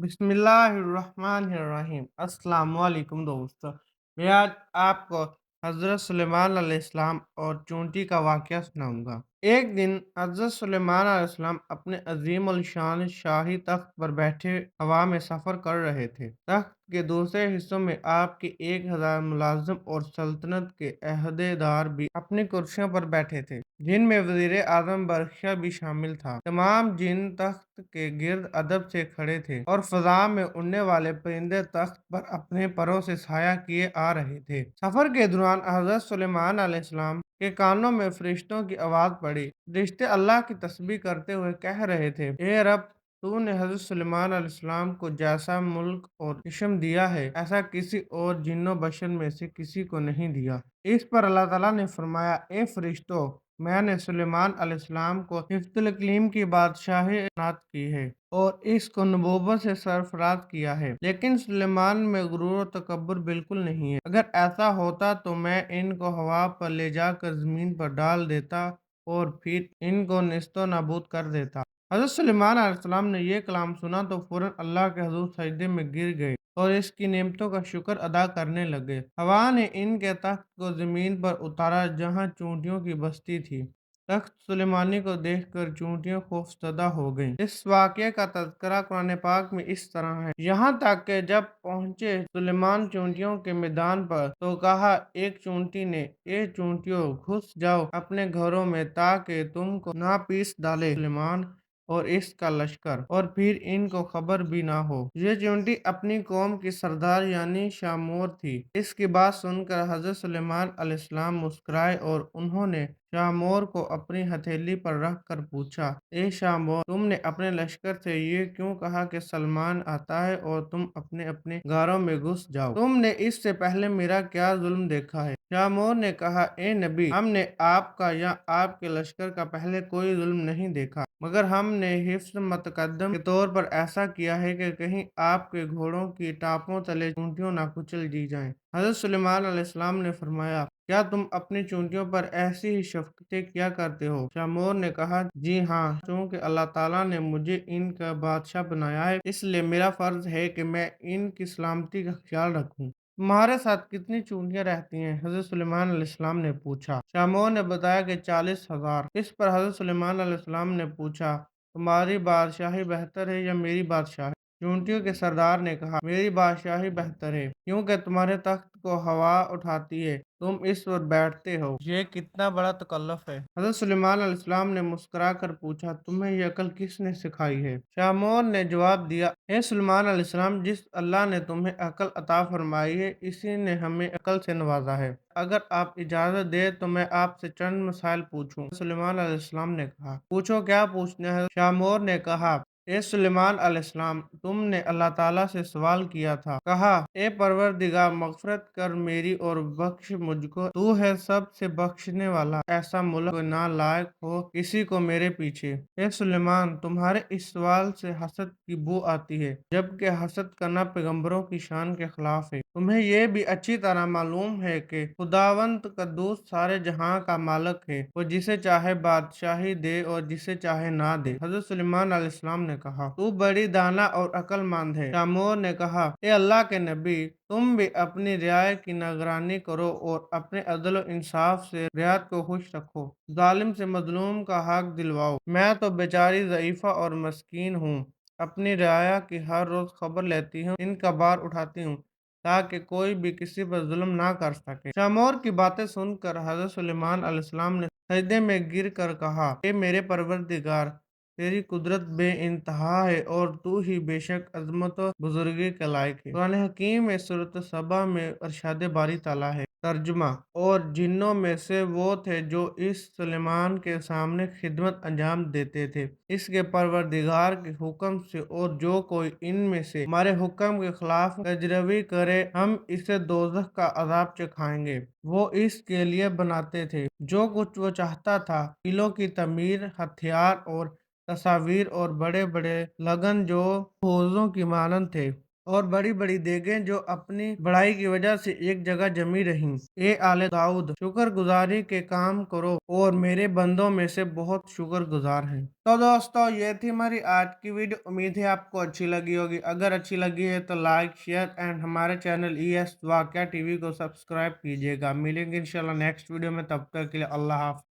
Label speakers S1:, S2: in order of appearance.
S1: बिस्मिल्लाहिर्रहमानिर्रहीम। अस्सलाम वालेकुम दोस्तों। मैं आज आपको हज़रत सुलेमान अलैहिस्सलाम और चूंटी का वाक़या सुनाऊँगा। एक दिन हज़रत सुलेमान अलैहिस्सलाम अपने अज़ीम अल शान शाही तख्त पर बैठे हवा में सफ़र कर रहे थे। तख्त के दूसरे हिस्सों में आपके 1000 मुलाज़िम और सल्तनत के अहदेदार भी अपनी कुर्सियों पर बैठे थे, जिनमें वज़ीर आज़म बरखिया भी शामिल था। तमाम जिन तख्त के गिर्द अदब से खड़े थे और फ़ज़ा में उड़ने वाले परिंदे तख्त पर अपने परों से साया किए आ रहे थे। सफ़र के दौरान हज़रत सुलेमान अलैहिस्सलाम के कानों में फ़रिश्तों की आवाज़ पड़ी। फ़रिश्ते अल्लाह की तस्बीह करते हुए कह रहे थे, ए रब! तूने हज़रत सुलेमान अलैहिस्सलाम को जैसा मुल्क और इल्म दिया है, ऐसा किसी और जिन्नो बशर में से किसी को नहीं दिया। इस पर अल्लाह ताला ने फरमाया, ए फ़रिश्तों! मैंने सुलेमान अलैहिस्सलाम को हिफ्ज़ुल इक़लीम की बादशाही इनात की है और इसको नबूवत से सरफराज किया है, लेकिन सुलेमान में गुरूर और तकब्बुर बिल्कुल नहीं है। अगर ऐसा होता तो मैं इनको हवा पर ले जाकर ज़मीन पर डाल देता और फिर इनको नेस्तो नाबूद कर देता। हज़रत सुलेमान अलैहिस्सलाम ने ये कलाम सुना तो फ़ौरन अल्लाह के हुज़ूर सजदे में गिर गए और इसकी नेमतों का शुक्र अदा करने लगे। हवा ने इनके तख्त को ज़मीन पर उतारा जहाँ चूंटियों की बस्ती थी। तख्त सुलेमानी को देखकर चूंटियां खौफज़दा हो गईं। इस वाक़ये का तज़किरा कुरान पाक में इस तरह है, यहाँ तक कि जब पहुँचे सुलेमान चूंटियों के मैदान पर तो कहा, एक चूंटी ने, ए चूंटियों, घुस जाओ अपने घरों में ताकि तुमको ना पीस डाले सुलेमान और इसका लश्कर, और फिर इनको खबर भी ना हो। ये चूंटी अपनी कौम की सरदार यानी शामोर थी। इसकी बात सुनकर हज़रत सुलेमान अलैहिस्सलाम मुस्कुराए और उन्होंने शामोर को अपनी हथेली पर रख कर पूछा, ए शामोर! तुमने अपने लश्कर से ये क्यों कहा कि सलमान आता है और तुम अपने अपने घरों में घुस जाओ? तुमने इससे पहले मेरा क्या जुल्म देखा है? शामोर ने कहा, ए नबी! हमने आपका या आपके लश्कर का पहले कोई जुल्म नहीं देखा, मगर हमने हिफ्ज़ मुतकद्दम के तौर पर ऐसा किया है कि कहीं आपके घोड़ों की टापों तले चूंटियां ना कुचल दी जाएं। हज़रत सुलेमान अलैहिस्सलाम ने फरमाया, क्या तुम अपनी चूंटियों पर ऐसी ही शफ़क़तें किया करते हो? शामोर ने कहा, जी हाँ, चूँकि अल्लाह ताला ने मुझे इनका बादशाह बनाया है, इसलिए मेरा फ़र्ज़ है कि मैं इनकी सलामती का ख्याल रखूँ। तुम्हारे साथ कितनी चूंटियां रहती हैं? हज़रत सुलेमान अलैहिस्सलाम ने पूछा। शामोर ने बताया कि 40,000। इस पर हज़रत सुलेमान अलैहिस्सलाम ने पूछा, तुम्हारी बादशाही बेहतर है या मेरी बादशाही? चूंटियों के सरदार ने कहा, मेरी बादशाही बेहतर है, क्योंकि तुम्हारे तख्त को हवा उठाती है, तुम इस पर बैठते हो। ये कितना बड़ा तकल्लुफ़ है। हज़रत सुलेमान अलैहिस्सलाम ने मुस्कुरा कर पूछा, तुम्हें ये अक्ल किसने सिखाई है? शामोर ने जवाब दिया, हे सुलेमान अलैहिस्सलाम, जिस अल्लाह ने तुम्हें अक्ल अता फरमाई है, इसी ने हमें अक्ल से नवाजा है। अगर आप इजाज़त दें तो मैं आपसे चंद मसाइल पूछूं। सुलेमान अलैहिस्सलाम ने कहा, पूछो, क्या पूछना है? शामोर ने कहा, ए सुलेमान अलैहिस्सलाम, तुमने अल्लाह ताला से सवाल किया था, कहा, ए परवरदिगार, मग़फ़िरत कर मेरी और बख्श मुझको, तू है सबसे बख्शने वाला, ऐसा मुल्क ना लायक हो किसी को मेरे पीछे। ए सुलेमान, तुम्हारे इस सवाल से हसद की बू आती है, जबकि हसद करना पैगंबरों की शान के खिलाफ है। तुम्हें ये भी अच्छी तरह मालूम है कि खुदावंद कद्दूस सारे जहां का मालिक है, वो जिसे चाहे बादशाही दे और जिसे चाहे ना दे। हज़रत सुलेमान अलैहिस्सलाम ने कहा, तू बड़ी दाना और अक्लमंद है। शामूर ने कहा, ए अल्लाह के नबी, तुम भी अपनी रियायत की निगरानी करो और अपने अदल और इंसाफ से रियायत को खुश रखो। जालिम से मजलूम का हक दिलवाओ। मैं तो बेचारी ज़ईफ़ा और मस्कीन हूँ। अपनी रियाया की हर रोज़ खबर लेती हूँ, इनका बार उठाती हूँ, ताकि कोई भी किसी पर जुल्म ना कर सके। शामोर की बातें सुनकर हज़रत सुलेमान अलैहिस्सलाम ने सजदे में गिर कर कहा, हे मेरे परवरदिगार, तेरी कुदरत बेइंतहा है और तू ही बेशक अज़मत व बुज़ुर्गी के लायक है। कुरान हकीम में सूरत सबा में इरशाद बारी ताला है, तर्जुमा, और जिन्नों में से वो थे जो इस सुलेमान के सामने खिदमत अंजाम देते थे इसके परवरदिगार के हुक्म से, और जो कोई इनमें से हमारे हुक्म के खिलाफ कजरवी करे, हम इसे दोज़ख का अजाब चखाएंगे। वो इसके लिए बनाते थे जो कुछ वो चाहता था, किलों की तमीर, हथियार और तस्वीर और बड़े बड़े लगन जो फौजों की मानंद थे। اور बड़ी-बड़ी देगें जो अपनी बड़ाई की वजह से एक जगह जमी रहीं। ए आले दाऊद, शुक्रगुजारी के काम करो और मेरे बंदों में से बहुत शुक्रगुजार हैं। तो दोस्तों ये थी हमारी आज की वीडियो। उम्मीद है आपको अच्छी लगी होगी। अगर अच्छी लगी है तो लाइक, शेयर एंड हमारे चैनल ईएस वाक़या टीवी को सब्सक्राइब कीजिएगा। मिलेंगे इंशाल्लाह नेक्स्ट वीडियो में, तब तक के लिए अल्लाह हाफ़िज़।